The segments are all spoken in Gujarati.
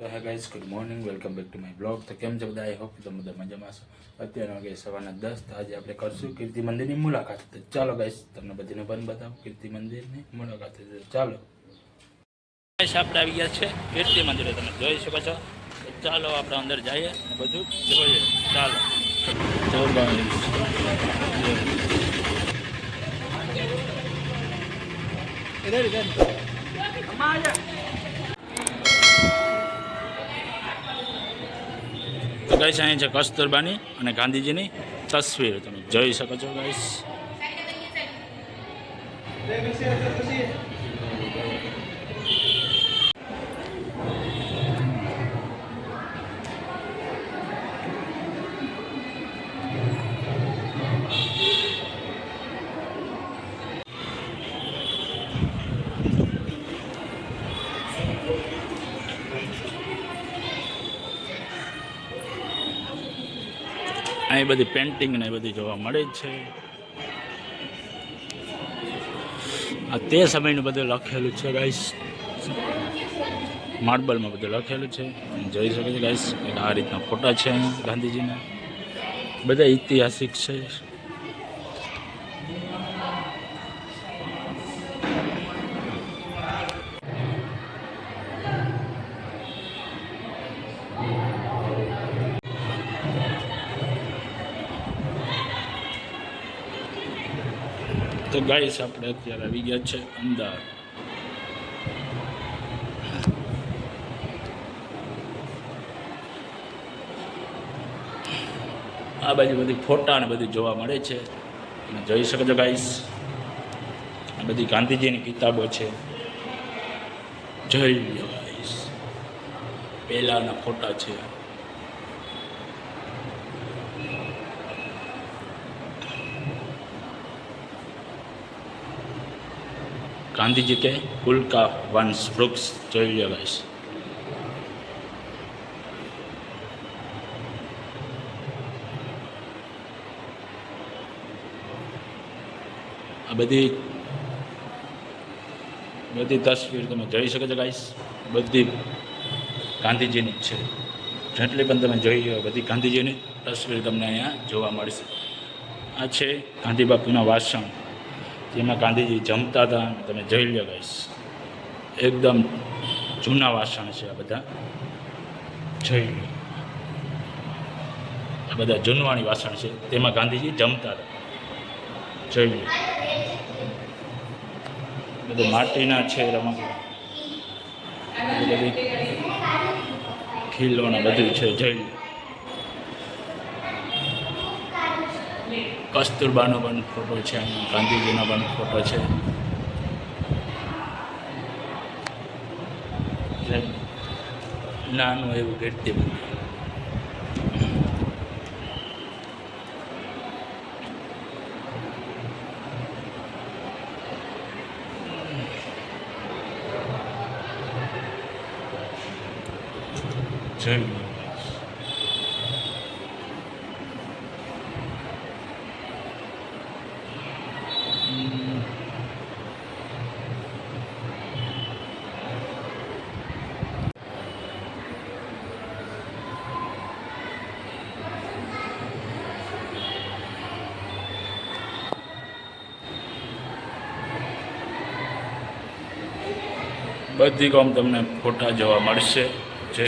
તો હે guys, good morning, welcome back to my blog. તો કેમ છો બધા? આઈ હોપ તમે બધા મજામાં છો. અત્યારે વાગે સવારના 10. તો આજે આપણે કરશું કીર્તિ મંદિરની મુલાકાત. તો ચાલો ગાઈસ, તમને બધીને બંધ બતાવો કીર્તિ મંદિરની મુલાકાત. તો ચાલો ગાઈસ, આપણે આવી ગયા છે કીર્તિ મંદિરે, તમે જોઈ શકો છો. તો ચાલો આપણે અંદર જઈએ અને બધું જોઈએ. ચાલો તો ગાઈસ, તો ગાઈસ, અહીં છે કસ્તુરબાની અને ગાંધીજીની તસવીર, તમે જોઈ શકો છો ગાઈસ. અહીં બધી પેન્ટિંગ ને બધી જોવા મળે જ છે. આ તે સમયનું બધું લખેલું છે ગાઈસ, માર્બલમાં બધું લખેલું છે, જોઈ શકો છો ગાઈસ. આ રીતના ફોટા છે અહીંયા ગાંધીજીના, બધા ઐતિહાસિક છે. તો ગાઈસ, આપણે અત્યારે આવી ગયા છે અંદર. આ બાજુ બધી ફોટા ને બધી જોવા મળે છે, તમે જોઈ શકો છો ગાઈસ. આ બધી ગાંધીજીની કિતાબો છે, જોઈ લો ગાઈસ. પહેલાના ફોટા છે. गांधी के कुल का वंश वृक्ष જોઈ લો ગાઈસ. આ બધી તસવીર તમે જોઈ શકો છો ગાઈસ, બધી ગાંધીજીની છે. જેટલી પણ તમે જોઈ લો બધી ગાંધીજીની તસવીર તમને અહીંયા જોવા મળશે. આ છે ગાંધી બાપુના વાસણ, જેમાં ગાંધીજી જમતા હતા. તમે જોઈ લો ગાઈસ, એકદમ જૂના વાસણ છે આ બધા. જોઈ લો, આ બધા જૂનવાણી વાસણ છે, તેમાં ગાંધીજી જમતા હતા. જોઈ લો, બધું માટીના છે રમકડા, બધી ખીલોના બધું છે. જોઈ લો, કસ્તુરબાનો પણ ફોટો છે, ગાંધીજીનો પણ ફોટો છે. નાનું એવું કીર્તિ મંદિર. જોઈ લો, બધી ગામ તમને ફોટા જોવા મળશે. જે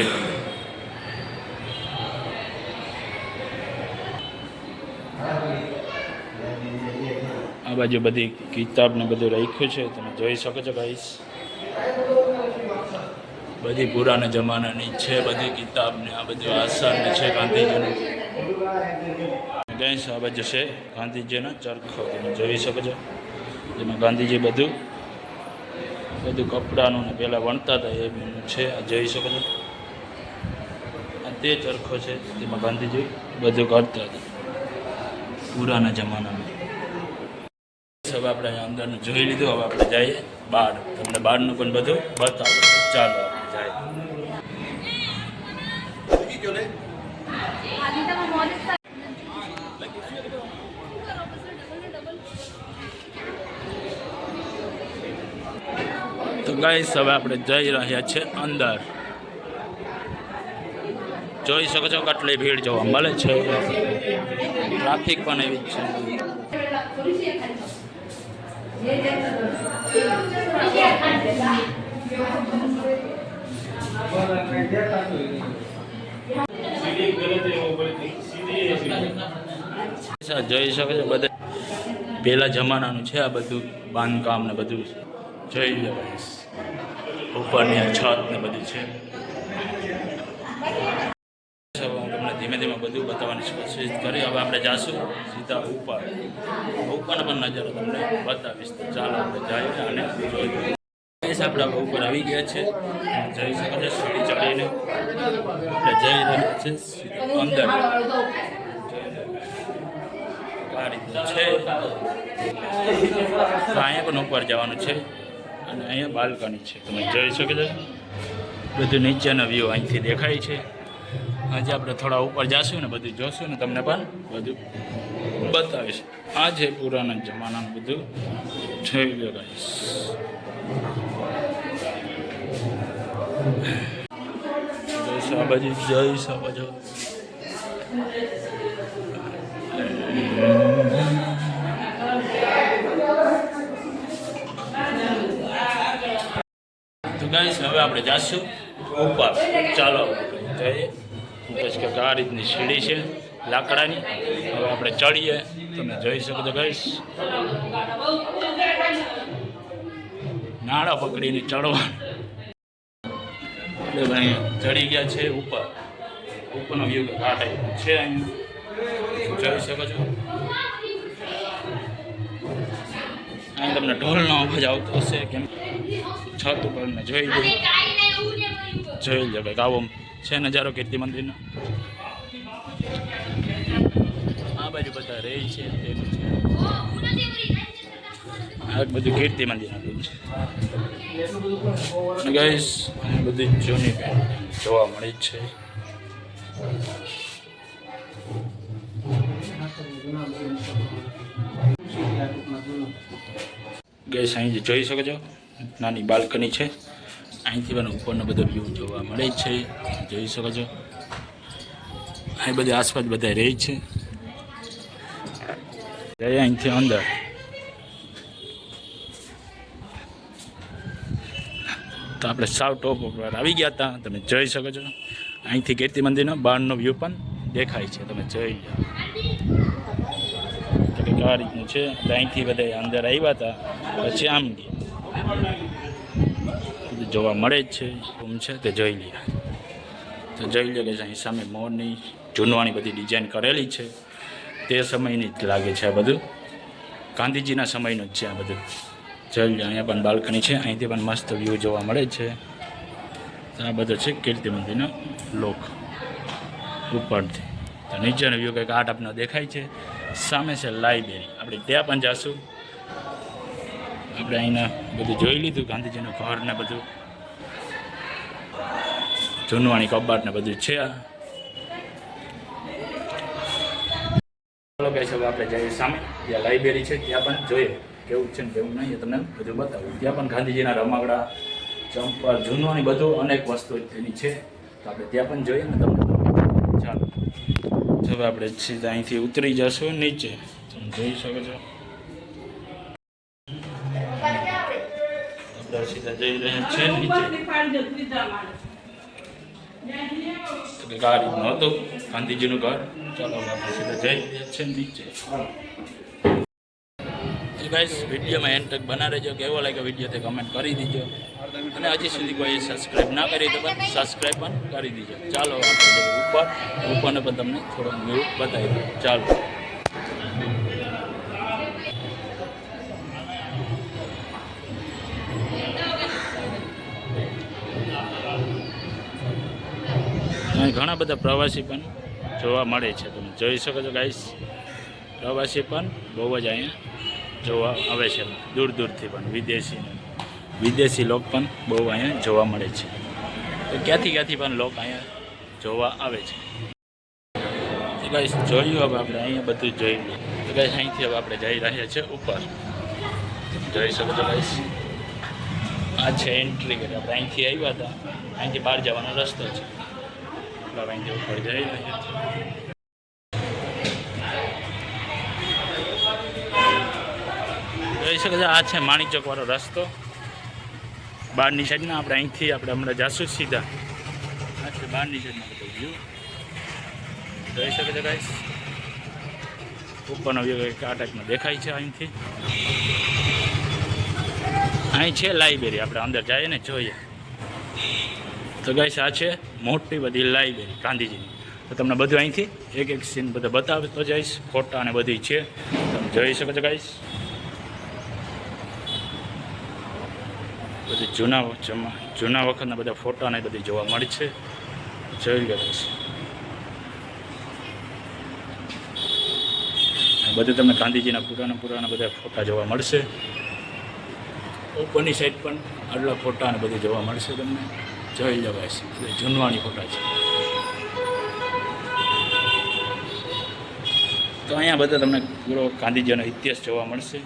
આ બાજુ બધી કિતાબ ને બધું રાખ્યું છે, તમે જોઈ શકો છો ગાઈસ. બધી પુરાના જમાનાની છે બધી કિતાબ ને આ બધું આસાન છે ગાંધીજીનું. ગાઈસ, આ બાજુ છે ગાંધીજીનો ચરખો, તમે જોઈ શકો છો, જેમાં ગાંધીજી બધું કપડાનું ને પહેલાં વણતા હતા એ છે. આ જોઈ શકો છો, આ તે ચરખો છે જેમાં ગાંધીજી બધું કરતા હતા પુરાના જમાનામાં. હવે આપણે અંદરનું જોઈ લીધું, હવે આપણે જઈએ બહાર, તમને બહારનું પણ બધું બતાવો. ચાલો આપણે જાય. તો ગાઈસ, હવે આપણે જઈ રહ્યા છીએ અંદર. જોઈ શકો છો કેટલી ભીડ જોવા મળે છે. ટ્રાફિક પણ એવી જ છે. જોઈ શકો છો બધા પહેલા જમાનાનું છે આ બધું બાંધકામ ને બધું જોઈ લો. ઉપરની છત ને બધું છે. હું તમને ધીમે ધીમે બધું બતાવવાની કોશિશ કરી. હવે આપણે જાશું સીધા ઉપરનો પણ નજારો તમને બતાવીશ. તો ચાલો આપણે જઈએ અને જોઈએ. આપણે ઉપર આવી ગયા છે. જઈ શકો છો સીડી ચડીને આપણે જઈ રહ્યા છે સીધા અંદર. આ રીતનું છે. અહીંયા પણ ઉપર જવાનું છે અને અહીંયા બાલ્કની છે. તમે જોઈ શકો છો બધું નીચેનો વ્યૂ અહીંથી દેખાય છે. આજે આપણે થોડા ઉપર જઈશું ને બધું જોશું ને તમને પણ બધું બતાવીશ. આ છે પુરાના જમાનાનું બધું જોઈ લો ગાઈસ. આ બાજુ જોઈ શકો છો. તો ગાઈસ હવે આપણે જાશું ઉપર. ચાલો જઈએ. કે આ રીતની સીડી છે લાકડાની. હવે આપણે ચડીએ. તમે જોઈ શકો છો ગાઈસ. નાળા પકડીને ચડવાનું. એટલે ભાઈ ચડી ગયા છે ઉપર. ઉપરનો વ્યૂ આ ટાઈપ છે. અહીંયા જોઈ શકો છો. અહીં તમને ઢોલનો અવાજ આવતો હશે કેમ છત ઉપર ને જોઈ લો. જોઈ લો કંઈક આવો છે નજારો કીર્તિ મંદિરનો. આ બાજુ બધા રહે છે તેનું છે. આ બધું કીર્તિ મંદિર આપ્યું છે. ગાઈસ બધી જૂની જોવા મળી છે. ગેસ અહીં જોઈ શકો છો નાની બાલ્કની છે. અહીંથી પણ ઉપરનો બધો વ્યૂ જોવા મળે છે. જોઈ શકો છો અહીં બધી આસપાસ બધા રહે છે. અહીંથી અંદર તો આપણે સાવ ટોપ ઉપર આવી ગયા હતા. તમે જોઈ શકો છો અહીંથી કીર્તિ મંદિરનો બહારનો વ્યૂ પણ દેખાય છે. તમે જોઈ લો તો કંઈક આ રીતનું છે. અહીંથી બધા અંદર આવ્યા હતા પછી આમ બધું જોવા મળે જ છે. રૂમ છે તે જોઈ લઈએ. તો જોઈ લો કે અહીં સામે મોરની જૂનવાણી બધી ડિઝાઇન કરેલી છે. તે સમયની જ લાગે છે. આ બધું ગાંધીજીના સમયનું જ છે આ બધું. જોઈ લો અહીંયા પણ બાલ્કની છે. અહીંથી પણ મસ્ત વ્યૂ જોવા મળે છે. આ બધો છે કીર્તિ મંદિરનો લોક ઉપરથી. તો નીચેનો વ્યૂ કંઈક આ ટાઈપનો દેખાય છે. સામે છે લાઇબ્રેરી. આપણે ત્યાં પણ જઈશું. આપણે અહીંના બધું જોઈ લીધું ગાંધીજીનું ઘર ને બધું જૂનવાણી કબાટ ને બધું છે. ચાલો ગાઈસ હવે આપણે જઈએ સામે ત્યાં લાઇબ્રેરી છે. ત્યાં પણ જોઈએ કેવું છે ને કેવું નહીં એ તમને બધું બતાવું. ત્યાં પણ ગાંધીજીના રમકડા ચંપલ જૂનવાણી બધું અનેક વસ્તુઓ તેની છે. તો આપણે ત્યાં પણ જોઈએ ને તમને. ચાલો હવે આપણે સીધા અહીંથી ઉતરી જશું નીચે. તમે જોઈ શકો છો આપણે સીધા જઈ રહ્યા છે નીચે. આ રીતનું હતું ગાંધીજીનું ઘર. ચાલો આપણે સીધા જઈ રહ્યા છે નીચે. ગાઈસ વિડીયોમાં એન્ડ તક બના રહેજો. કેવો લાગ્યો વિડીયો તે કમેન્ટ કરી દીજો. અને હજી સુધી કોઈ સબસ્ક્રાઈબ ના કરી તો પણ સબસ્ક્રાઈબ પણ કરી દીજો. ચાલો આપણે ઉપરને પણ તમને થોડોક વ્યૂ બતાવી દઉં. ચાલો અહીં ઘણા બધા પ્રવાસી પણ જોવા મળે છે. તમે જોઈ શકો છો ગાઈસ. પ્રવાસી પણ બહુ જ અહીંયા જોવા આવે છે. દૂર દૂરથી પણ વિદેશી લોક પણ બહુ અહીંયા જોવા મળે છે. તો ક્યાંથી પણ લોક અહીંયા જોવા આવે છે. તો ગાઈસ જોયું હવે આપણે અહીંયા બધું જોઈ લઈએ. તો ગાઈસ અહીંથી હવે આપણે જઈ રહ્યા છીએ ઉપર. જોઈ શકો છો ગાઈસ આ છે એન્ટ્રી ગેટ. આપણે અહીંથી આવ્યા હતા. અહીંથી બહાર જવાનો રસ્તો છે. એટલા વાંધો ઉપર જઈ રહ્યા છે. જોઈ શકે છે આ છે માણિક ચોક વાળો રસ્તો બહારની સાઈડના. આપણે અહીંથી આપણે હમણાં જાશું સીધા આ છે બહારની સાઈડના બધો વ્યૂ જોઈ શકે છે ગાઈસ. ઉપરનો વ્યૂ આ ટાઈપનો દેખાય છે અહીંથી. અહીં છે લાઇબ્રેરી, આપણે અંદર જઈએ ને જોઈએ તો ગાઈસ આ છે મોટી બધી લાઇબ્રેરી ગાંધીજીની. તો તમને બધું અહીંથી એક એક સીન બધા બતાવતો જઈશ, ફોટા અને બધી છે તમે જોઈ શકો છો ગાઈસ. બધી જૂના વખતના બધા ફોટા ને બધી જોવા મળે છે, જોઈ ગયા છે. બધું તમને ગાંધીજીના પુરાના બધા ફોટા જોવા મળશે. ઉપરની સાઈડ પણ આટલા ફોટા અને બધું જોવા મળશે તમને, જોઈ જવાય છે. બધા જૂનવાણી ફોટા છે. તો અહીંયા બધા તમને પૂરો ગાંધીજીનો ઇતિહાસ જોવા મળશે.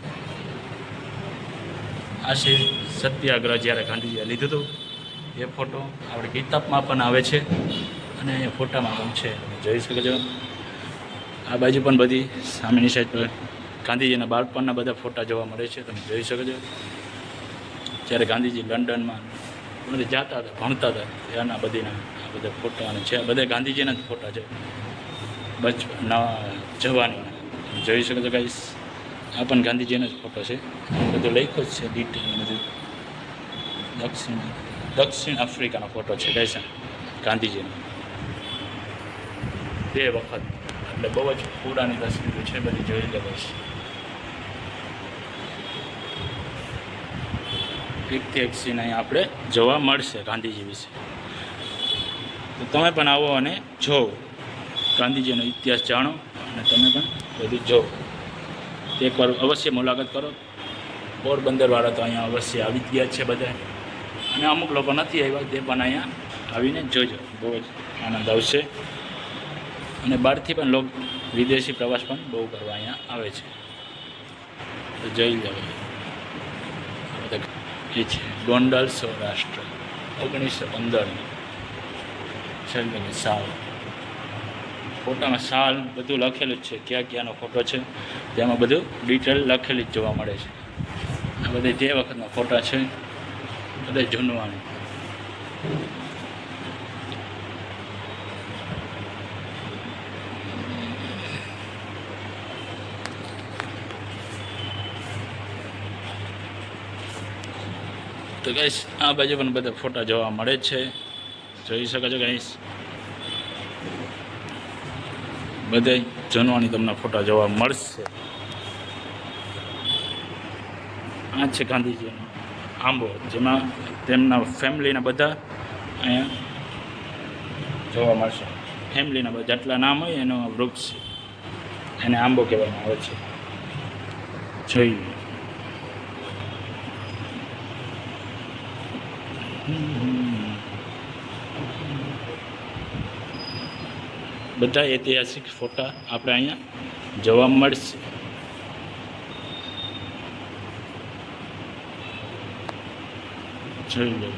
આ છે સત્યાગ્રહ જ્યારે ગાંધીજીએ લીધું હતું એ ફોટો આપણે કિતાબમાં પણ આવે છે અને અહીંયા ફોટામાં પણ છે, જોઈ શકો છો. આ બાજુ પણ બધી સામેની સાઈડ પર ગાંધીજીના બાળપણના બધા ફોટા જોવા મળે છે, તમે જોઈ શકો છો. જ્યારે ગાંધીજી લંડનમાં બધે જતા હતા, ભણતા હતા ત્યાંના બધીના આ બધા ફોટા અને છે. બધા ગાંધીજીના જ ફોટા છે બચપનના જવાનીના, જોઈ શકો છો ગાઈસ. આ પણ ગાંધીજીનો જ ફોટો છે, બધું લખ્યું જ છે ડિટેલ બધું. દક્ષિણ આફ્રિકાનો ફોટો છે ગાઈસ ગાંધીજીનો 2 વખત, એટલે બહુ જ પુરાની તસવીરો છે બધી, જોઈ લે બસ. એકથી એક સીન અહીં આપણે જોવા મળશે ગાંધીજી વિશે. તો તમે પણ આવો અને જોવો, ગાંધીજીનો ઇતિહાસ જાણો અને તમે પણ બધું જોવો. એકવાર અવશ્ય મુલાકાત કરો. પોરબંદરવાળા તો અહીંયા અવશ્ય આવી જ ગયા છે બધા, અને અમુક લોકો નથી આવ્યા તે પણ અહીંયા આવીને જોજો, બહુ જ આનંદ આવશે. અને બહારથી પણ લોકો વિદેશી પ્રવાસ પણ બહુ કરવા અહીંયા આવે છે, તો જઈ જવાય. એ છે ગોંડલ સૌરાષ્ટ્ર 1915 છે. સાલ ફોટામાં સાલ બધું લખેલું જ છે, ક્યાં ક્યાંનો ફોટો છે તેમાં બધું ડિટેલ લખેલી જ જોવા મળે છે. આ બધા તે વખતના ફોટા છે, બધા જૂનવાણી. તો ગાઈસ આ બાજુ પણ બધા ફોટા જોવા મળે છે, જોઈ શકો છો ગાઈસ. બધે જૂનવાણી તમને ફોટા જોવા મળશે. આ છે ગાંધીજીનો આંબો, જેમાં તેમના ફેમિલીના બધા અહીંયા જોવા મળશે. ફેમિલીના બધા જેટલા નામ હોય એનો વૃક્ષ છે, એને આંબો કહેવામાં આવે છે. જોઈએ બધા ઐતિહાસિક ફોટા આપણે અહીંયા જોવા મળશે. જોઈ લો,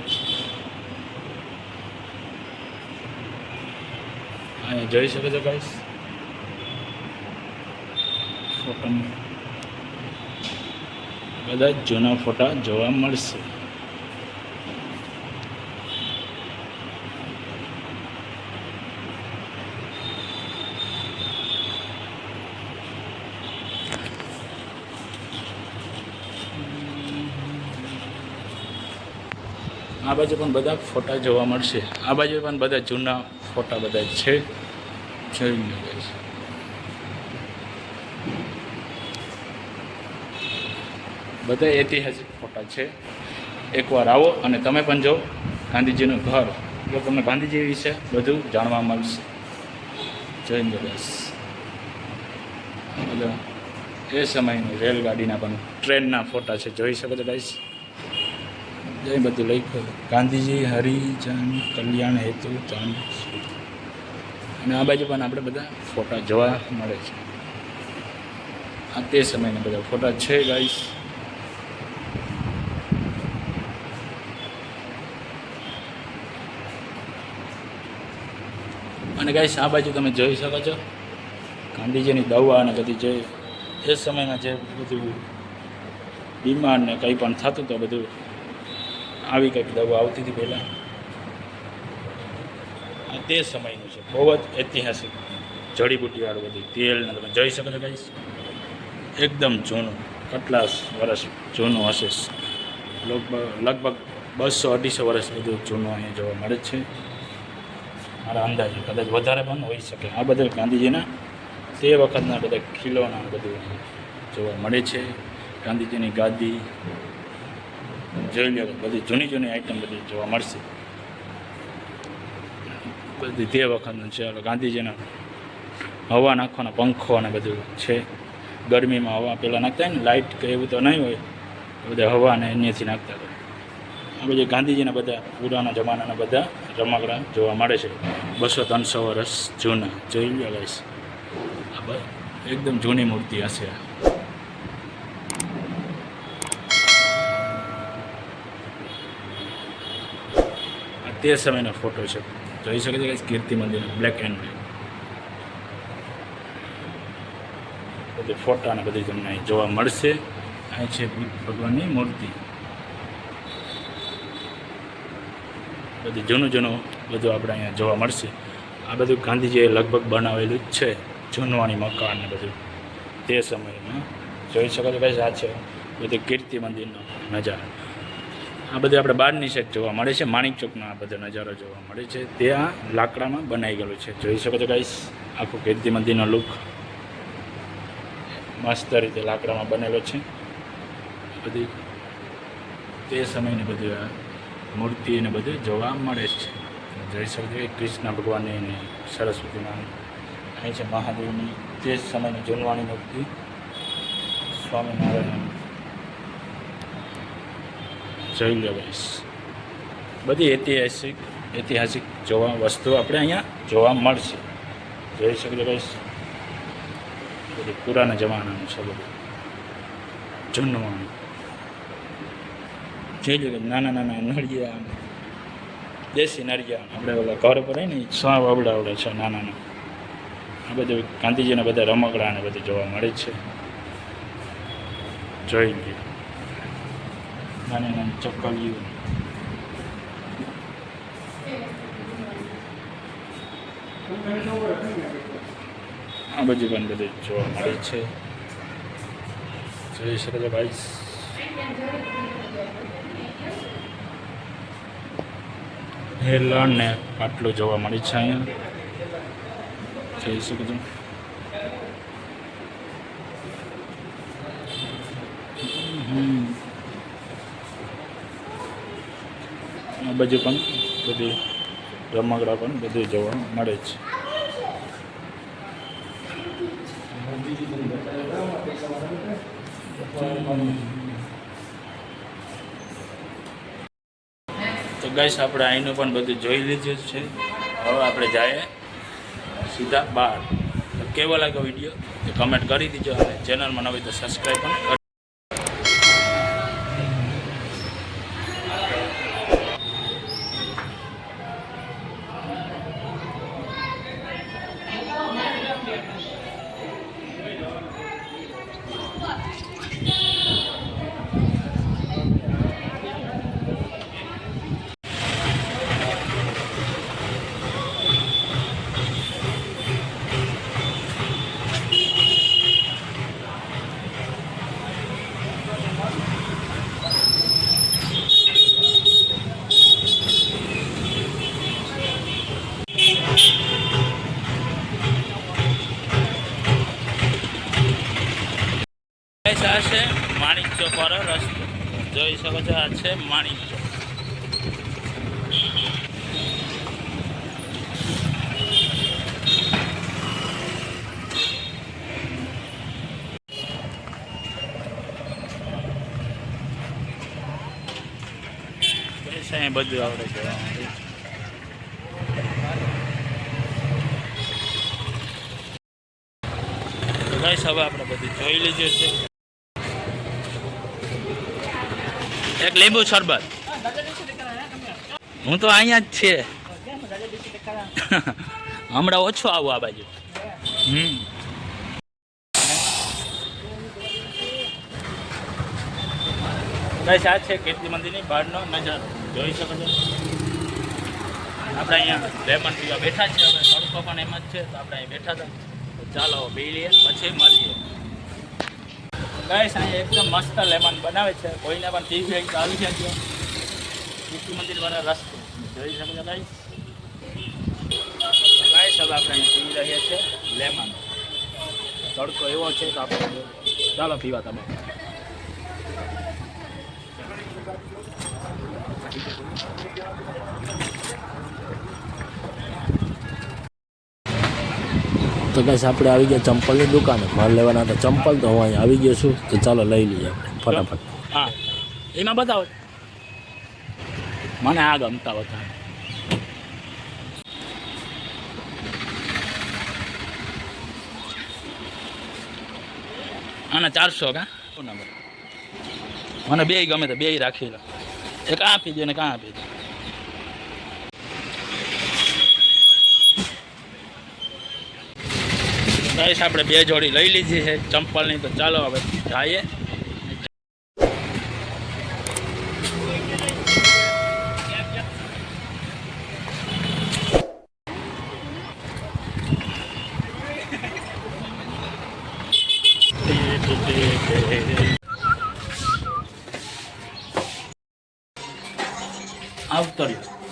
અહીંયા જોઈ શકો છો ગાઈસ ફોટા, બધા જૂના ફોટા જોવા મળશે. આ બાજુ પણ બધા ફોટા જોવા મળશે. આ બાજુ પણ બધા જૂના ફોટા બધા છે, જોઈ લો ગાઈસ. બધા ઐતિહાસિક ફોટા છે. એકવાર આવો અને તમે પણ જો ગાંધીજીનું ઘર, એટલે તમને ગાંધીજી વિશે બધું જાણવા મળશે. જોઈ લો ગાઈસ. બધા એ સમયની રેલગાડીના પણ ટ્રેનના ફોટા છે, જોઈ શકો છો ગાઈસ. જય બધું લખ્યું ગાંધીજી હરિજન કલ્યાણ હેતુ ચાંદ. અને આ બાજુ પણ આપણે બધા ફોટા જોવા મળે છે. આ તે સમયના બધા ફોટા છે ગાઈસ. અને ગાઈસ આ બાજુ તમે જોઈ શકો છો ગાંધીજીની દવા અને બધી જે એ સમયમાં જે બધું બીમાર ને કંઈ પણ થતું તો બધું આવી કંઈક દવા આવતી હતી પહેલાં. આ તે સમયનું છે, બહુ જ ઐતિહાસિક જડીબુટ્ટીવાળું બધું તેલને તમે જોઈ શકો છો ગાઈસ. એકદમ જૂનું, કેટલા વર્ષ જૂનું હશે, લગભગ 200-250 વર્ષ બધું જૂનું અહીંયા જોવા મળે છે. મારા અંદાજે કદાચ વધારે પણ હોઈ શકે. આ બધા ગાંધીજીના તે વખતના બધા ખીલોના બધું જોવા મળે છે. ગાંધીજીની ગાદી જોઈ લો, બધી જૂની આઈટમ બધી જોવા મળશે. બધી તે વખતનું છે. ગાંધીજીના હવા નાખવાના પંખો અને બધું છે. ગરમીમાં હવા પહેલાં નાખતા હોય ને, લાઇટ કે એવું તો નહીં હોય, બધા હવાને અહીંયાથી નાખતા હતા. આ બધી ગાંધીજીના બધા પુરાના જમાનાના બધા રમકડા જોવા મળે છે. 200-300 વર્ષ જૂના જોઈ લો ગાઈસ. એકદમ જૂની મૂર્તિ હશે. આ તે સમયનો ફોટો છે, જોઈ શકે છે guys. Kirti Mandir black and white બધી ફોટા અને બધી તમને અહીં જોવા મળશે. અહીં છે બુદ્ધ ભગવાનની મૂર્તિ. બધી જૂનું બધું આપણે અહીંયા જોવા મળશે. આ બધું ગાંધીજીએ લગભગ બનાવેલું જ છે, જૂનવાણી મકાન ને બધું તે સમયમાં જોઈ શકો છો ભાઈ. આ છે બધું કીર્તિ મંદિરનો નજારો. આ બધું આપણે બહારની સાઈડ જોવા મળે છે. માણિક ચોકનો આ બધો નજારો જોવા મળે છે. તે આ લાકડામાં બનાવી ગયેલું છે, જોઈ શકો છો ગાઈસ. આખું કીર્તિ મંદિરનો લુક મસ્ત રીતે લાકડામાં બનેલો છે. બધી તે સમયની બધી આ મૂર્તિ ને બધું જોવા મળે છે. જોઈ શકો છો કૃષ્ણ ભગવાનની અને સરસ્વતીમાં. અહીં છે મહાદેવની તે સમયની જૂનવાણી મૂર્તિ. સ્વામિનારાયણ જોઈ લો ગાઈસ. બધી ઐતિહાસિક જોવા વસ્તુઓ આપણે અહીંયા જોવા મળશે. જોઈ શકો છો ગાઈસ. બધી પુરાના જમાનાનું છે બધું જૂનવાણી. જોઈ લો નાના નળિયા, દેશી નળિયા આપણે ઓલા ઘર પર હોય ને સ્વાવ આવડે છે નાના. આ બધું ગાંધીજીના બધા રમકડા ને બધું જોવા મળે છે. જોઈ લો નાની ચક્કલીઓ. આ બધું પણ બધું જોવા મળે છે. જોઈ શકો છો ભાઈ. હેલણ ને આટલું જોવા મળે છે અહીંયા. જોઈ શકો છો. આ બાજુ પણ બધી રમકડા પણ બધું જોવા મળે છે. તો ગાઈસ આપણે અહીંનું પણ બધું જોઈ લીધું છે. હવે આપણે જઈએ સીધા બહાર. તો કેવો લાગ્યો વિડીયો તો કમેન્ટ કરી દીજો, અને ચેનલમાં નવી તો સબસ્ક્રાઈબ પણ કરી. આ છે માણિક ચોક વાળો રસ્તો, જોઈ શકો છો. આ છે માણિક ચોક. બધું આપણે જોવા મળે. ગાઈસ હવે આપણે બધું જોઈ લીધું છે. એક લીંબુ શરબત. હું તો અહીંયા જ છે. હમણાં ઓછો આવું આ બાજુ. બસ આ છે કીર્તિ મંદિરની બહારનો નજારો જોઈ શકો છો. આપણે અહીંયા લેમન પીવા બેઠા છે. હવે તડકો પણ એમ જ છે તો આપણે અહીં બેઠા હતા. ચાલો પી લઈએ પછી મળીએ. ગાઈસ અહીંયા એકદમ મસ્ત લેમન બનાવે છે. કોઈને પણ ટીવી આવી છે કીર્તિ મંદિર વાળા રસ્તે જોઈ શકો છો ગાઈસ. ગાઈસ હવે આપણે અહીં પી રહ્યા છીએ લેમન. તડકો એવો છે તો આપણે ચાલો પીવા તમે. તો બસ આપણે આવી ગયા ચંપલની દુકાને. મારે લેવાના હતા ચંપલ, તો હું અહીંયા આવી ગયો છું. તો ચાલો લઈ લઈએ આપણે ફટાફટ. હા એમાં બતાવો. મને આ ગમતા હતા. આના 400 કા મને બે ગમે તો બે રાખી લો. એક આ આપી દે ને કાં આપી દે. ગાઈસ આપણે બે જોડી લઈ લીધી છે ચંપલની. તો ચાલો હવે જઈએ. આવતો રહ્યો.